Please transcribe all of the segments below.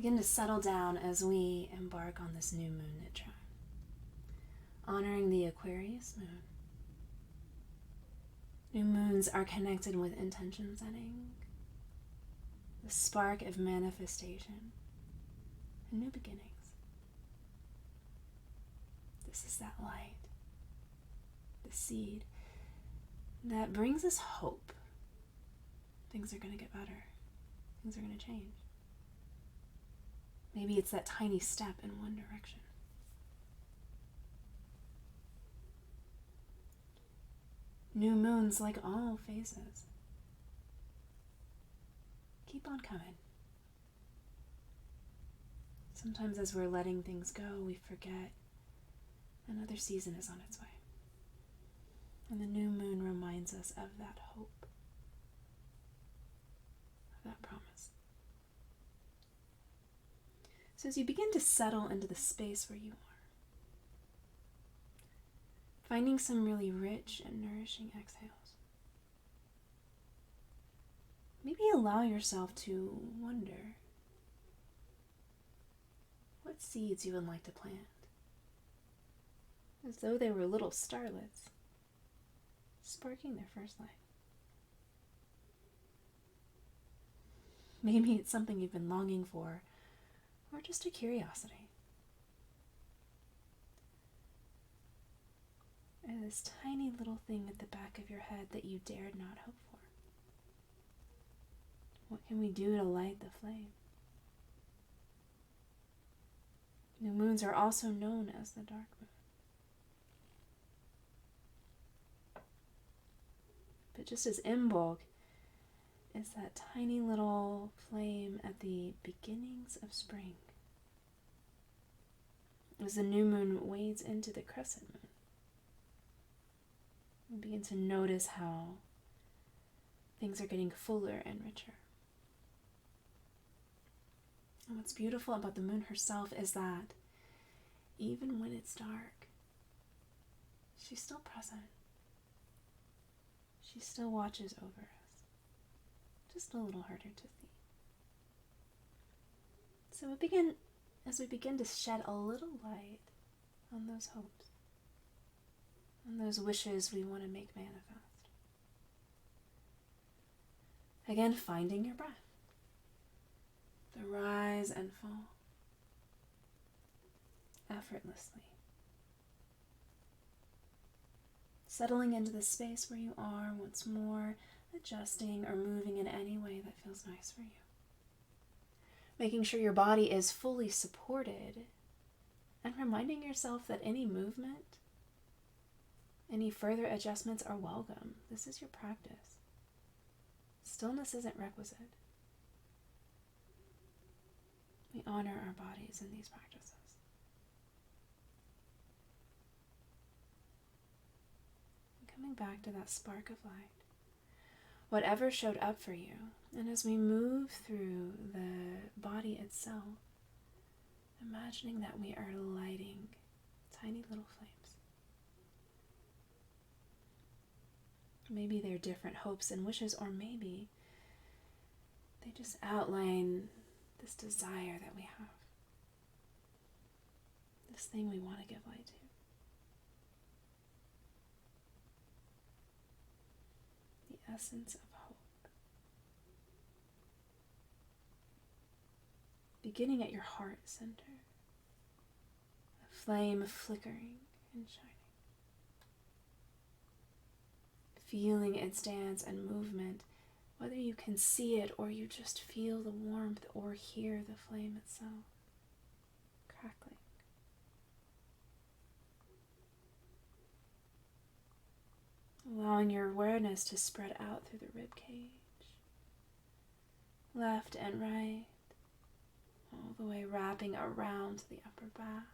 Begin to settle down as we embark on this new moon Nidra, honoring the Aquarius moon. New moons are connected with intention setting, the spark of manifestation, and new beginnings. This is that light, the seed, that brings us hope. Things are going to get better. Things are going to change. Maybe it's that tiny step in one direction. New moons, like all phases, keep on coming. Sometimes as we're letting things go, we forget another season is on its way. And the new moon reminds us of that hope, of that promise. So as you begin to settle into the space where you are, finding some really rich and nourishing exhales, maybe allow yourself to wonder what seeds you would like to plant, as though they were little starlets sparking their first light. Maybe it's something you've been longing for, or just a curiosity. And this tiny little thing at the back of your head that you dared not hope for. What can we do to light the flame? New moons are also known as the dark moon. But just as Imbolc is that tiny little flame at the beginnings of spring, as the new moon wades into the crescent moon, we begin to notice how things are getting fuller and richer. And what's beautiful about the moon herself is that even when it's dark, she's still present. She still watches over us, just a little harder to see. So as we begin to shed a little light on those hopes, on those wishes we want to make manifest. Again, finding your breath, the rise and fall, effortlessly. Settling into the space where you are once more, adjusting or moving in any way that feels nice for you. Making sure your body is fully supported, and reminding yourself that any movement, any further adjustments are welcome. This is your practice. Stillness isn't requisite. We honor our bodies in these practices. Coming back to that spark of light, whatever showed up for you, and as we move through the body itself, imagining that we are lighting tiny little flames. Maybe they're different hopes and wishes, or maybe they just outline this desire that we have, this thing we want to give light to. The essence of hope. Beginning at your heart center, a flame flickering and shining. Feeling its dance and movement, whether you can see it or you just feel the warmth or hear the flame itself crackling. Allowing your awareness to spread out through the rib cage, left and right, all the way wrapping around the upper back,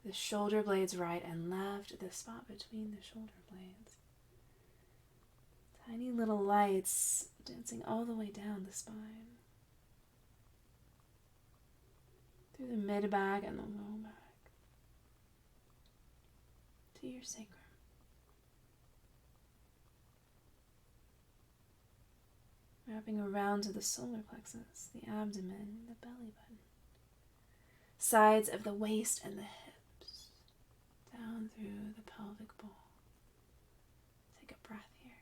the shoulder blades right and left, the spot between the shoulder blades. Tiny little lights dancing all the way down the spine, through the mid-back and the low back, to your sacrum. wrapping around to the solar plexus, the abdomen, the belly button, sides of the waist and the hips, down through the pelvic bowl. Take a breath here,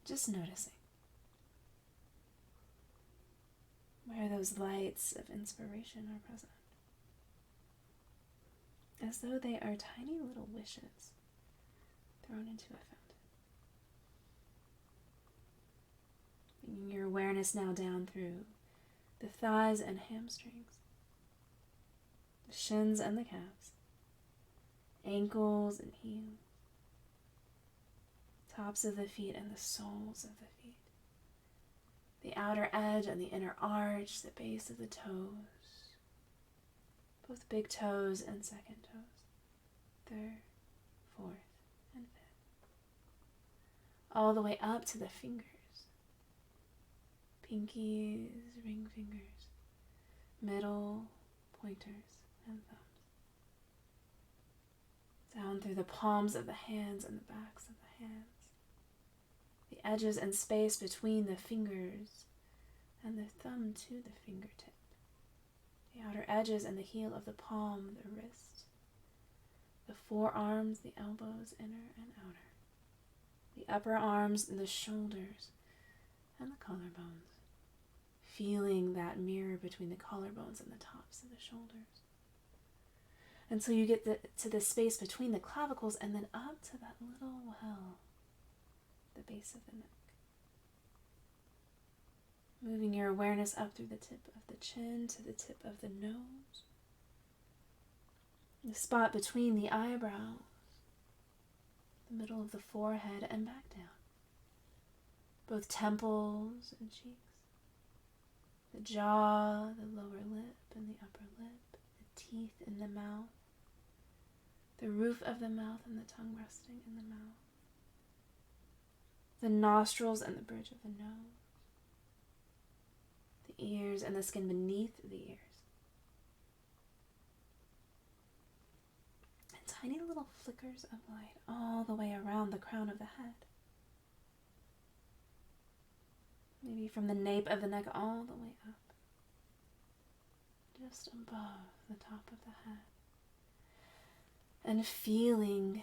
just noticing where those lights of inspiration are present, as though they are tiny little wishes thrown into a fountain. Bringing your awareness now down through the thighs and hamstrings, the shins and the calves, ankles and heels, tops of the feet and the soles of the feet, the outer edge and the inner arch, the base of the toes, both big toes and second toes, third, fourth, and fifth, all the way up to the fingers, pinkies, ring fingers, middle, pointers, and thumbs, down through the palms of the hands and the backs of the hands, the edges and space between the fingers and the thumb to the fingertip, the outer edges and the heel of the palm, the wrist, the forearms, the elbows, inner and outer, the upper arms and the shoulders, and the collarbones, feeling that mirror between the collarbones and the tops of the shoulders, until you get to the space between the clavicles and then up to that little well, the base of the neck. Moving your awareness up through the tip of the chin to the tip of the nose, the spot between the eyebrows, the middle of the forehead, and back down, both temples and cheeks, the jaw, the lower lip and the upper lip, the teeth in the mouth, the roof of the mouth and the tongue resting in the mouth, the nostrils and the bridge of the nose, the ears and the skin beneath the ears, and tiny little flickers of light all the way around the crown of the head. Maybe from the nape of the neck all the way up, just above the top of the head. And feeling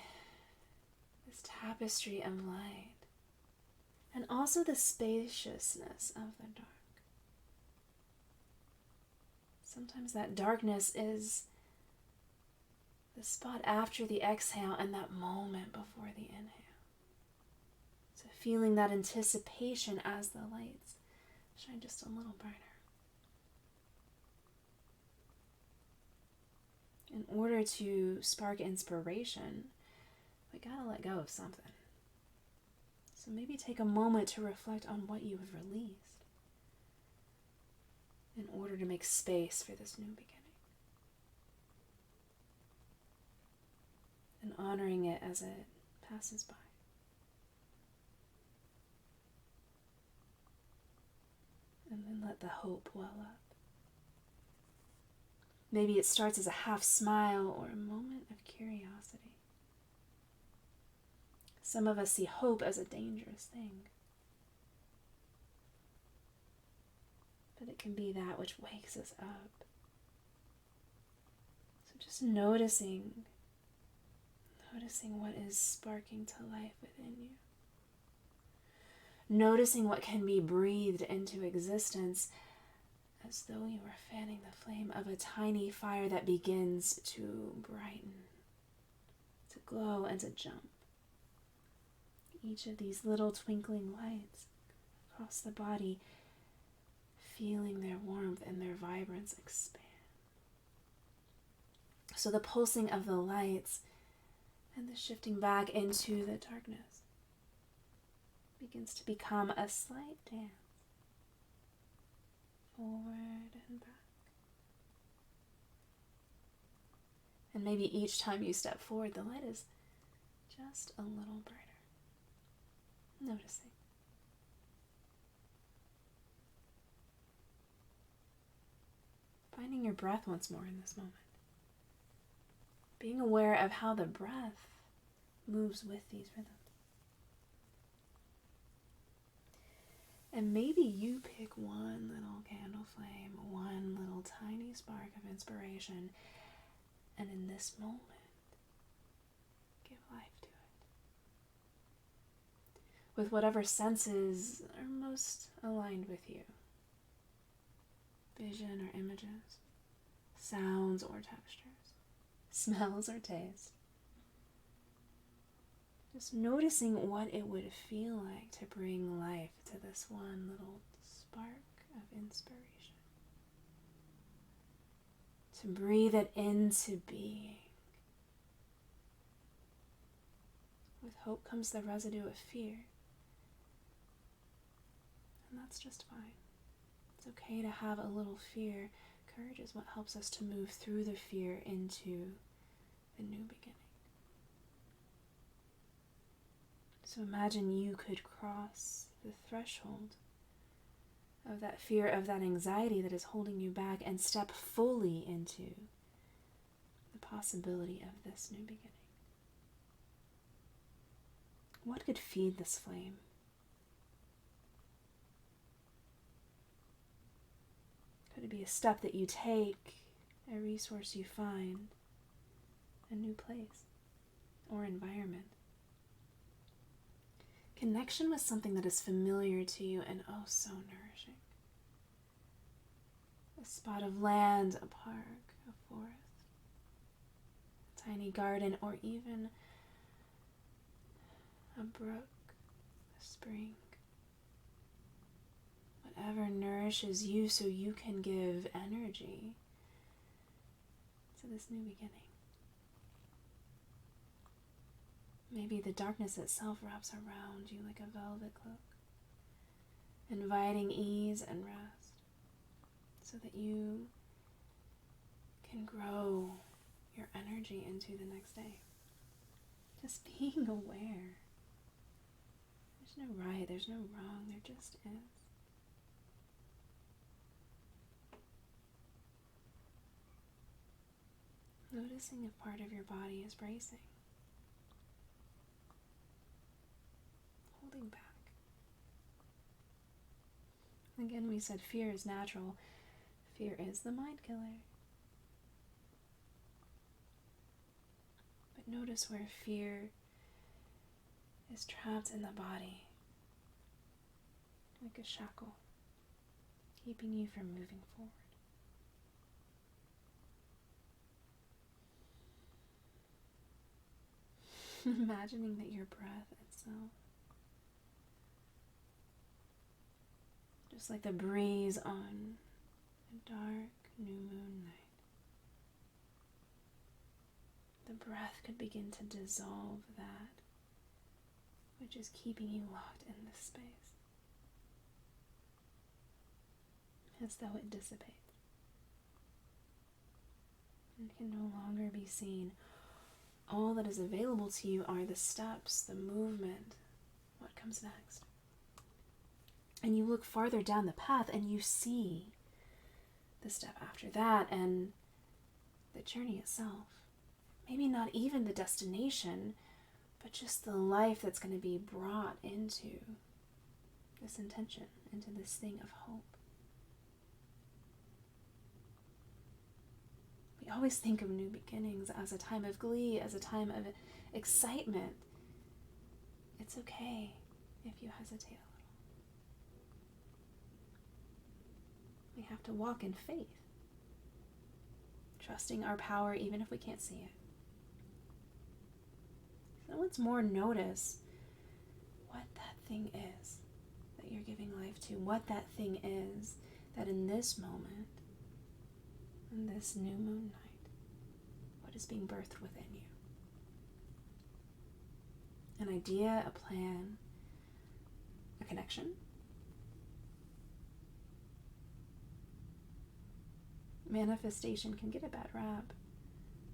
this tapestry of light, and also the spaciousness of the dark. Sometimes that darkness is the spot after the exhale and that moment before the inhale. So feeling that anticipation as the lights shine just a little brighter. In order to spark inspiration, we gotta let go of something. So maybe take a moment to reflect on what you have released in order to make space for this new beginning. And honoring it as it passes by. And then let the hope well up. Maybe it starts as a half smile or a moment of curiosity. Some of us see hope as a dangerous thing. But it can be that which wakes us up. So just noticing what is sparking to life within you. Noticing what can be breathed into existence as though you were fanning the flame of a tiny fire that begins to brighten, to glow, and to jump. Each of these little twinkling lights across the body, feeling their warmth and their vibrance expand. So the pulsing of the lights and the shifting back into the darkness begins to become a slight dance, forward and back. And maybe each time you step forward, the light is just a little brighter. Noticing. Finding your breath once more in this moment. Being aware of how the breath moves with these rhythms. And maybe you pick one little candle flame, one little tiny spark of inspiration, and in this moment, give life to it. With whatever senses are most aligned with you. Vision or images, sounds or textures, smells or taste. Just noticing what it would feel like to bring life to this one little spark of inspiration. To breathe it into being. With hope comes the residue of fear. And that's just fine. It's okay to have a little fear. Courage is what helps us to move through the fear into the new beginning. So imagine you could cross the threshold of that fear, of that anxiety that is holding you back, and step fully into the possibility of this new beginning. What could feed this flame? Could it be a step that you take, a resource you find, a new place or environment? Connection with something that is familiar to you and oh so nourishing. A spot of land, a park, a forest, a tiny garden, or even a brook, a spring. Whatever nourishes you so you can give energy to this new beginning. Maybe the darkness itself wraps around you like a velvet cloak, inviting ease and rest so that you can grow your energy into the next day. Just being aware. There's no right, there's no wrong, there just is. Noticing if part of your body is bracing. Holding back. Again, we said fear is natural. Fear is the mind killer. But notice where fear is trapped in the body, like a shackle, keeping you from moving forward. Imagining that your breath itself, just like the breeze on a dark new moon night, the breath could begin to dissolve that which is keeping you locked in this space, as though it dissipates and can no longer be seen. All that is available to you are the steps, the movement, what comes next. And you look farther down the path and you see the step after that and the journey itself. Maybe not even the destination, but just the life that's going to be brought into this intention, into this thing of hope. We always think of new beginnings as a time of glee, as a time of excitement. It's okay if you hesitate a little. We have to walk in faith, trusting our power even if we can't see it. So once more, notice what that thing is that you're giving life to, what that thing is that in this moment, in this new moon night, what is being birthed within you. An idea, a plan, a connection. Manifestation can get a bad rap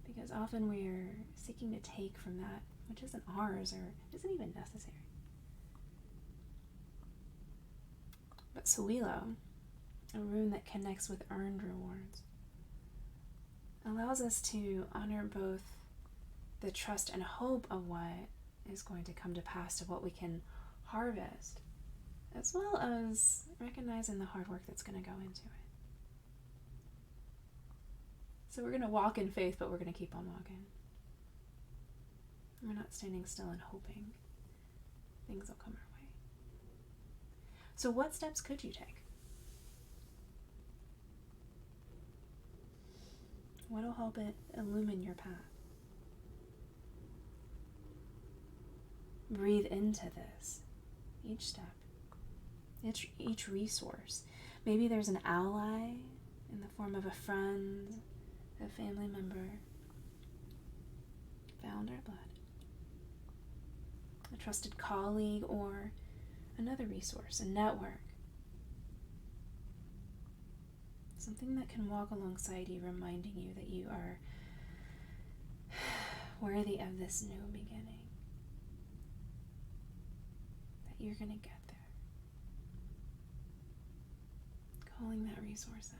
because often we're seeking to take from that which isn't ours or isn't even necessary. But Sawilo, a rune that connects with earned rewards, allows us to honor both the trust and hope of what is going to come to pass, of what we can harvest as well as recognizing the hard work that's going to go into it. So we're going to walk in faith, but we're going to keep on walking. We're not standing still and hoping things will come our way. So what steps could you take? What'll help it illumine your path? Breathe into this, each step, each resource. Maybe there's an ally in the form of a friend, a family member, found or blood, a trusted colleague, or another resource, a network. Something that can walk alongside you, reminding you that you are worthy of this new beginning, that you're going to get there. Calling that resource in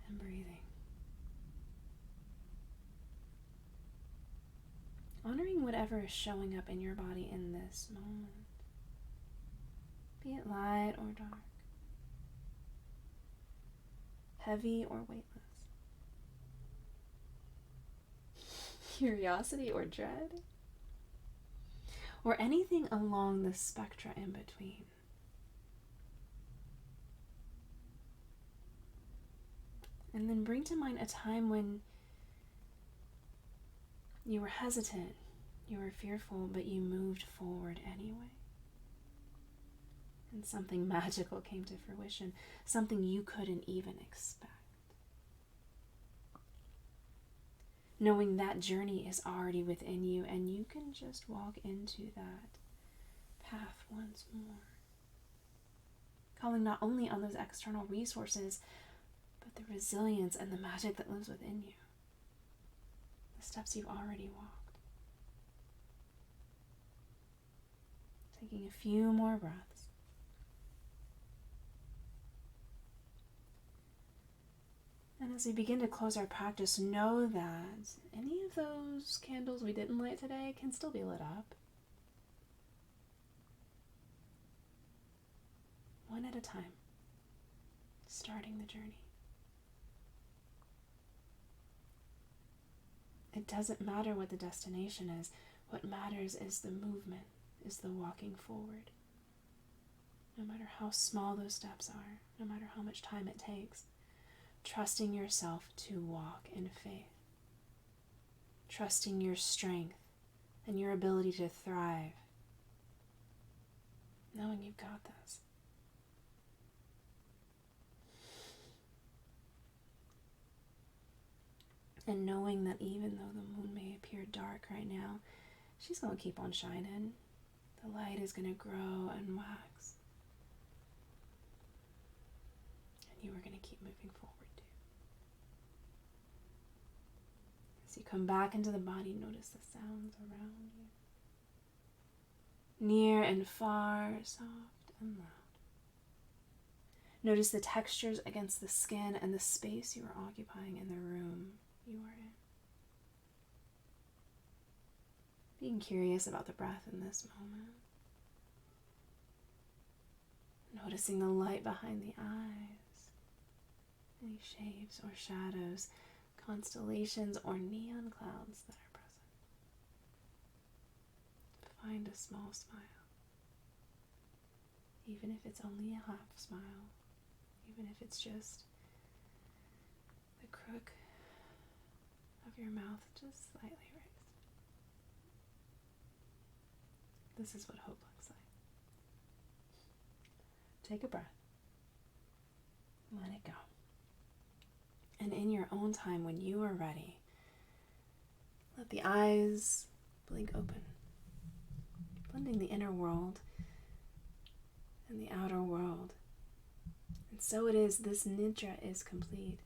and breathing. Honoring whatever is showing up in your body in this moment. Be it light or dark, heavy or weightless, curiosity or dread, or anything along the spectra in between. And then bring to mind a time when you were hesitant, you were fearful, but you moved forward anyway. And something magical came to fruition, something you couldn't even expect. Knowing that journey is already within you, and you can just walk into that path once more. Calling not only on those external resources, but the resilience and the magic that lives within you. The steps you've already walked. Taking a few more breaths. And as we begin to close our practice, know that any of those candles we didn't light today can still be lit up. One at a time, starting the journey. It doesn't matter what the destination is. What matters is the movement, is the walking forward. No matter how small those steps are, no matter how much time it takes. Trusting yourself to walk in faith. Trusting your strength and your ability to thrive. Knowing you've got this. And knowing that even though the moon may appear dark right now, she's going to keep on shining. The light is going to grow and wax. And you are going to keep moving forward. As you come back into the body, notice the sounds around you. Near and far, soft and loud. Notice the textures against the skin and the space you are occupying in the room you are in. Being curious about the breath in this moment. Noticing the light behind the eyes. Any shapes or shadows, constellations or neon clouds that are present. Find a small smile. Even if it's only a half smile. Even if it's just the crook of your mouth just slightly raised. This is what hope looks like. Take a breath. Let it go. And in your own time, when you are ready, let the eyes blink open, blending the inner world and the outer world. And so it is, this Nidra is complete.